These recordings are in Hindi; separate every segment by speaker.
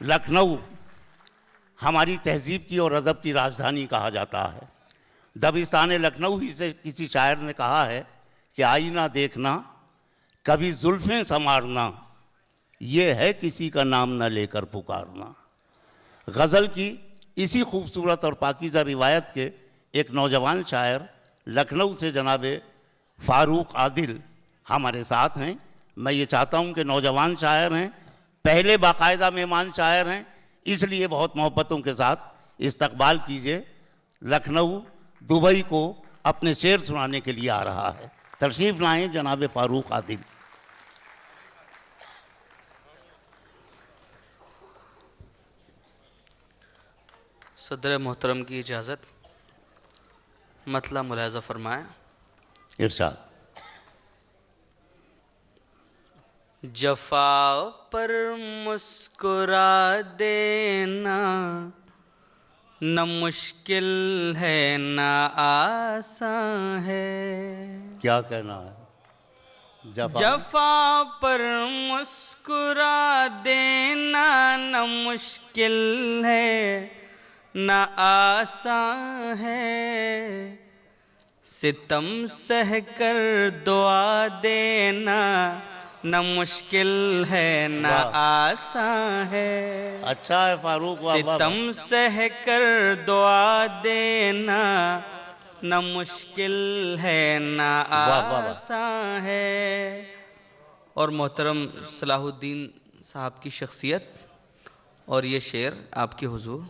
Speaker 1: लखनऊ हमारी तहजीब की और अदब की राजधानी कहा जाता है। दबिस्तान लखनऊ ही से किसी शायर ने कहा है कि आईना देखना, कभी जुल्फ़ें संवारना, ये है किसी का नाम न लेकर पुकारना। गज़ल की इसी खूबसूरत और पाकीज़ा रिवायत के एक नौजवान शायर लखनऊ से जनाबे फ़ारूक आदिल हमारे साथ हैं। मैं ये चाहता हूँ कि नौजवान शायर हैं, पहले बाकायदा मेहमान शायर हैं, इसलिए बहुत मोहब्बतों के साथ इस्तकबाल कीजिए। लखनऊ दुबई को अपने शेर सुनाने के लिए आ रहा है। तशरीफ़ लाएँ जनाब फ़ारूक आदिल।
Speaker 2: सदर मोहतरम की इजाज़त, मतला मुलाज़ा फरमाएँ।
Speaker 1: इरशाद।
Speaker 2: जफ़ा पर मुस्कुरा देना न मुश्किल है न आसान है।
Speaker 1: क्या कहना है?
Speaker 2: जफ़ा पर मुस्कुरा देना न मुश्किल है न आसान है। सितम सह कर दुआ देना न मुश्किल है न आसान है।
Speaker 1: अच्छा है फ़ारूक।
Speaker 2: सितम सह कर दुआ देना न मुश्किल है न आसान है। और मोहतरम सलाहुद्दीन साहब की शख्सियत और ये शेर आपके हुजूर।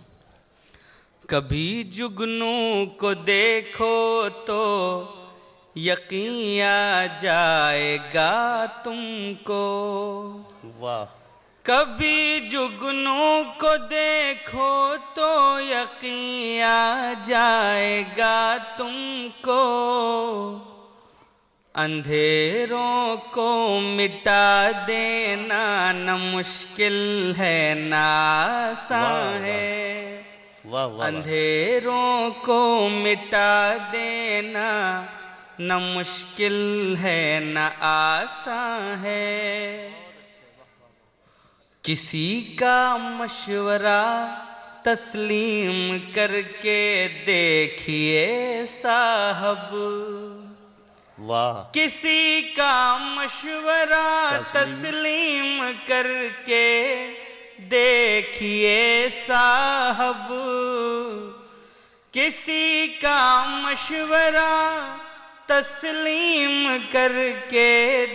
Speaker 2: कभी जुगनू को देखो तो यकीन आ जाएगा तुमको।
Speaker 1: वाह।
Speaker 2: कभी जुगनू को देखो तो यकीन आ जाएगा तुमको। अंधेरों को मिटा देना न मुश्किल है न आसान है।
Speaker 1: वाह वाह।
Speaker 2: अंधेरों को मिटा देना न मुश्किल है न आसान है। किसी का मशवरा तस्लीम करके देखिए साहब।
Speaker 1: वाह।
Speaker 2: किसी का मशवरा तस्लीम करके देखिए साहब। किसी का मशवरा तस्लीम करके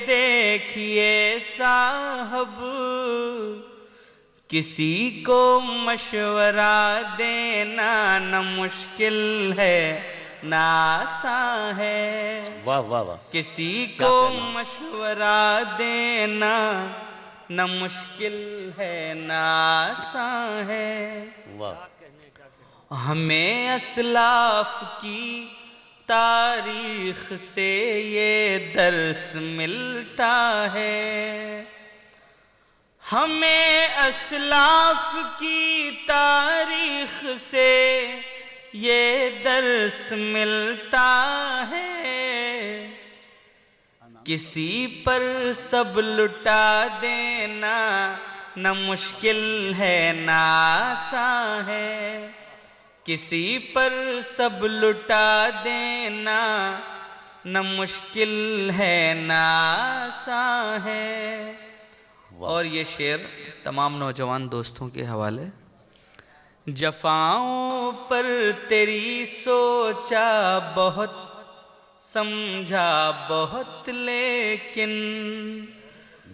Speaker 2: देखिए साहब। किसी को मशवरा देना न मुश्किल है न आसान है।
Speaker 1: वाह वाह वाह।
Speaker 2: किसी को मशवरा देना न मुश्किल है न आसान है।
Speaker 1: वाह।
Speaker 2: हमें असलाफ की तारीख से ये दर्स मिलता है। हमें असलाफ की तारीख से ये दर्स मिलता है। किसी पर सब लुटा देना न मुश्किल है न आसान है। किसी पर सब लुटा देना न मुश्किल है न आसान है। और ये शेर तमाम नौजवान दोस्तों के हवाले। जफ़ाओं पर तेरी सोचा बहुत, समझा बहुत लेकिन।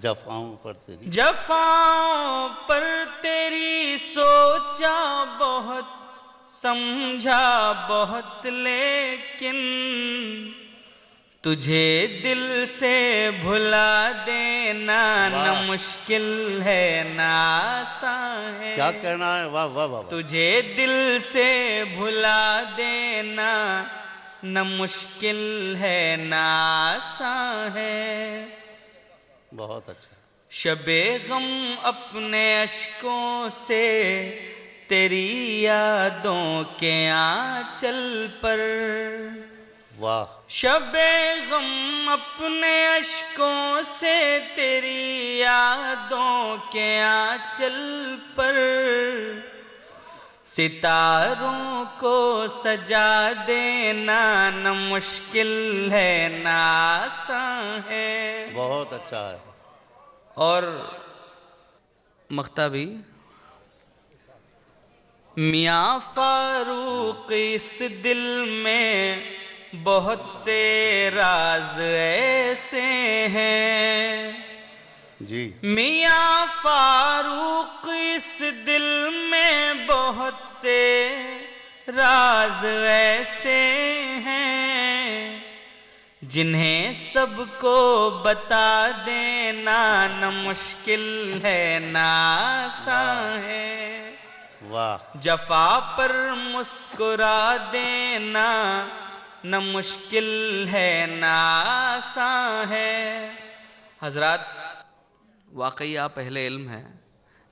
Speaker 1: जफ़ाओं पर तेरी,
Speaker 2: जफ़ाओं पर तेरी सोचा बहुत, समझा बहुत लेकिन। तुझे दिल से भुला देना न मुश्किल है न आसान है।
Speaker 1: क्या कहना है? वाह वाह वाह।
Speaker 2: तुझे दिल से भुला देना न मुश्किल है न आसान है।
Speaker 1: बहुत अच्छा।
Speaker 2: शबे गम अपने अश्कों से तेरी यादों के आंचल पर।
Speaker 1: वाह।
Speaker 2: शबे गम अपने अश्कों से तेरी यादों के आंचल पर सितारों को सजा देना न मुश्किल है न आसान है।
Speaker 1: बहुत अच्छा है।
Speaker 2: और मख्ता भी, मियाँ फारूक इस दिल में बहुत से राज ऐसे हैं।
Speaker 1: जी।
Speaker 2: मियाँ फारूक इस दिल में बहुत से राज ऐसे हैं जिन्हें सबको बता देना न मुश्किल है न आसान है।
Speaker 1: वाह।
Speaker 2: जफा पर मुस्कुरा देना न मुश्किल है न आसान है। हजरात, वाकई आप अहले इल्म हैं,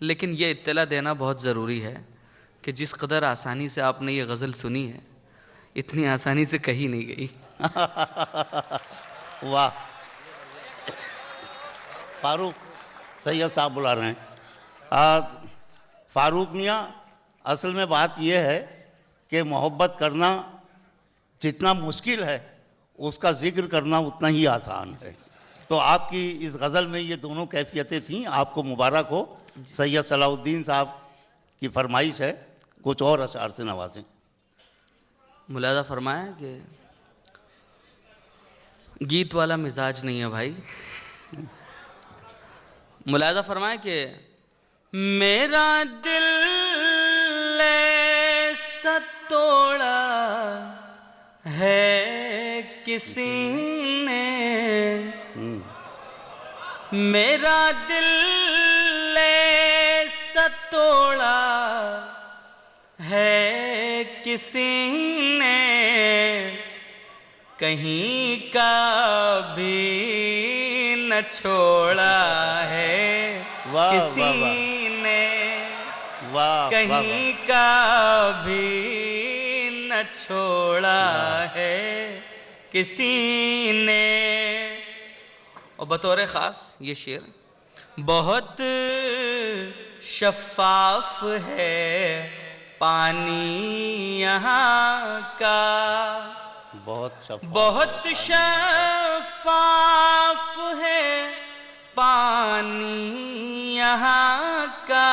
Speaker 2: लेकिन ये इत्तला देना बहुत ज़रूरी है कि जिस कदर आसानी से आपने ये गज़ल सुनी है, इतनी आसानी से कही नहीं गई।
Speaker 1: वाह। फारूक सैयद साहब बुला रहे हैं। फारूक मियाँ, असल में बात यह है कि मोहब्बत करना जितना मुश्किल है उसका जिक्र करना उतना ही आसान है। तो आपकी इस गज़ल में ये दोनों कैफियतें थीं। आपको मुबारक हो। सैयद सलाउद्दीन साहब की फरमाइश है, कुछ और अशार से नवाजें।
Speaker 2: मुलाजा फरमाया कि गीत वाला मिजाज नहीं है भाई। मुलाजा फरमाया कि मेरा दिल ऐसा तोड़ा है किसी ने, मेरा दिल ऐसा तोड़ा है किसी ने, कहीं का भी न छोड़ा है
Speaker 1: वाह,
Speaker 2: किसी
Speaker 1: वाह, वाह।
Speaker 2: ने,
Speaker 1: वाह,
Speaker 2: कहीं का भी न छोड़ा है किसी ने। और बतौर ख़ास ये शेर, बहुत शफ़ाफ है पानी यहाँ का, बहुत शफ़ाफ है पानी यहाँ का,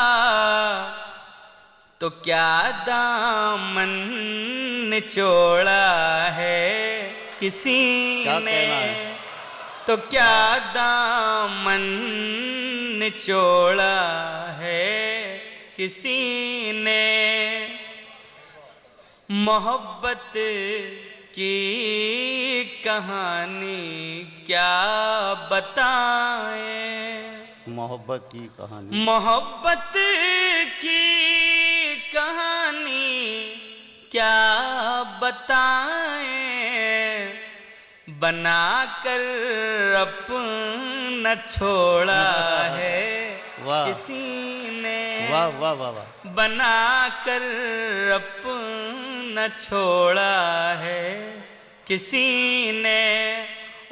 Speaker 2: तो क्या दामन निचोड़ा है किसी ने, तो क्या दामन निचोड़ा है किसी ने। मोहब्बत की कहानी क्या बताएं,
Speaker 1: मोहब्बत की कहानी,
Speaker 2: मोहब्बत की कहानी क्या बताएं, बना कर अपना छोड़ा है किसी ने,
Speaker 1: वाह वाह वाह वाह,
Speaker 2: बना कर अपना छोड़ा है किसी ने।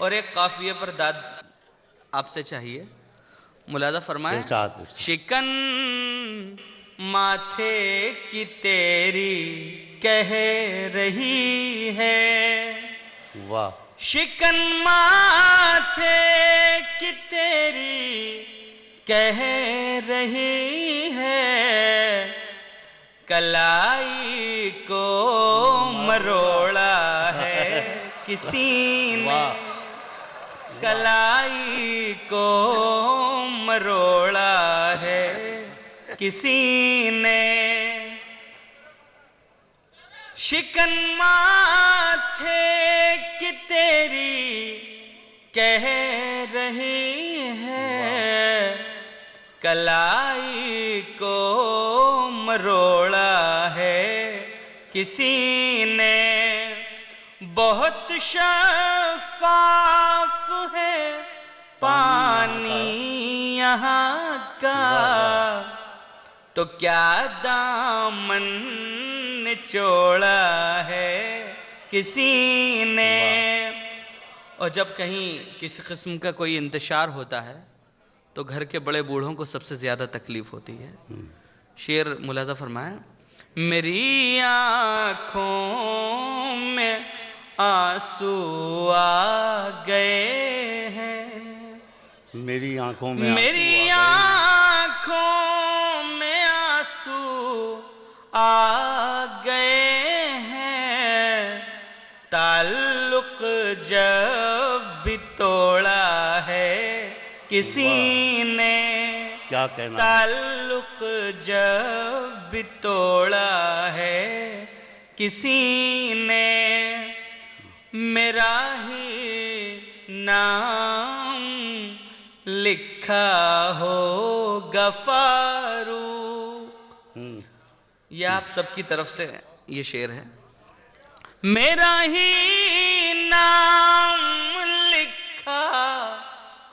Speaker 2: और एक काफिये पर दाद आपसे चाहिए, मुलाजा फरमाएं। शिकन माथे की तेरी कह रही है,
Speaker 1: वाह,
Speaker 2: शिकन माथे की तेरी कह रही है, कलाई को मरोड़ा है किसी ने, कलाई को मरोड़ा है किसी ने। शिकन माथे की तेरी कह रही है, कलाई को मरोड़ा है किसी ने, बहुत शफ़ाफ है पानी यहाँ का, तो क्या दामन निचोड़ा है किसी ने। और जब कहीं किसी किस्म का कोई इंतशार होता है तो घर के बड़े बूढ़ों को सबसे ज़्यादा तकलीफ होती है। शेर मुलाजा फरमाया, मेरी आँखों में आंसू आ गए हैं,
Speaker 1: मेरी आंखों में
Speaker 2: मेरी आँखों में आंसू आ गए हैं, ताल्लुक जब भी तोड़ा है किसी ने,
Speaker 1: क्या कहना,
Speaker 2: ताल्लुक जब भी तोड़ा है किसी ने, मेरा ही नाम लिखा होगा फारूक। ये आप सबकी तरफ से ये शेर है। मेरा ही नाम लिखा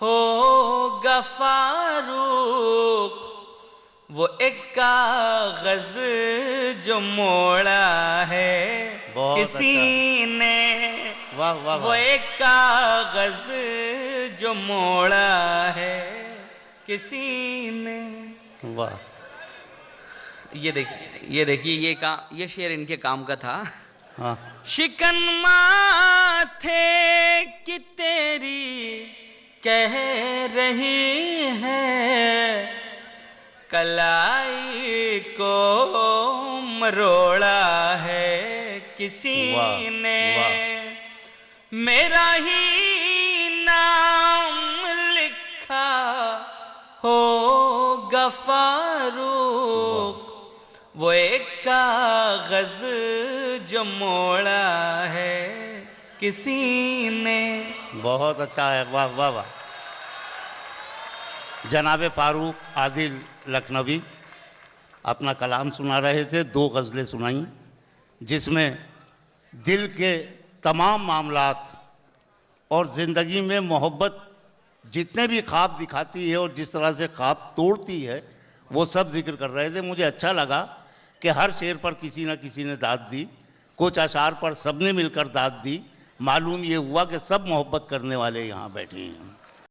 Speaker 2: होगा फारूक, वो एक कागज जो मोड़ा है किसी ने,
Speaker 1: वाह वाह
Speaker 2: वो एक कागज जो मोड़ा है किसी ने।
Speaker 1: वाह।
Speaker 2: ये देखिए ये शेर इनके काम का था।
Speaker 1: हाँ।
Speaker 2: शिकन माथे की तेरी कह रही है, कलाई को मरोड़ा है किसी ने, मेरा ही नाम लिखा होगा फारूक, वो एक कागज जो मोड़ा है किसी ने।
Speaker 1: बहुत अच्छा है, वाह वाह वाह। जनाब फारूक आदिल लखनवी अपना कलाम सुना रहे थे, 2 गज़लें सुनाई जिसमें दिल के तमाम मामलात और ज़िंदगी में मोहब्बत जितने भी ख्वाब दिखाती है और जिस तरह से ख्वाब तोड़ती है वो सब जिक्र कर रहे थे। मुझे अच्छा लगा कि हर शेर पर किसी न किसी ने दाद दी, कुछ अशार पर सबने मिलकर दाद दी। मालूम ये हुआ कि सब मोहब्बत करने वाले यहाँ बैठे हैं।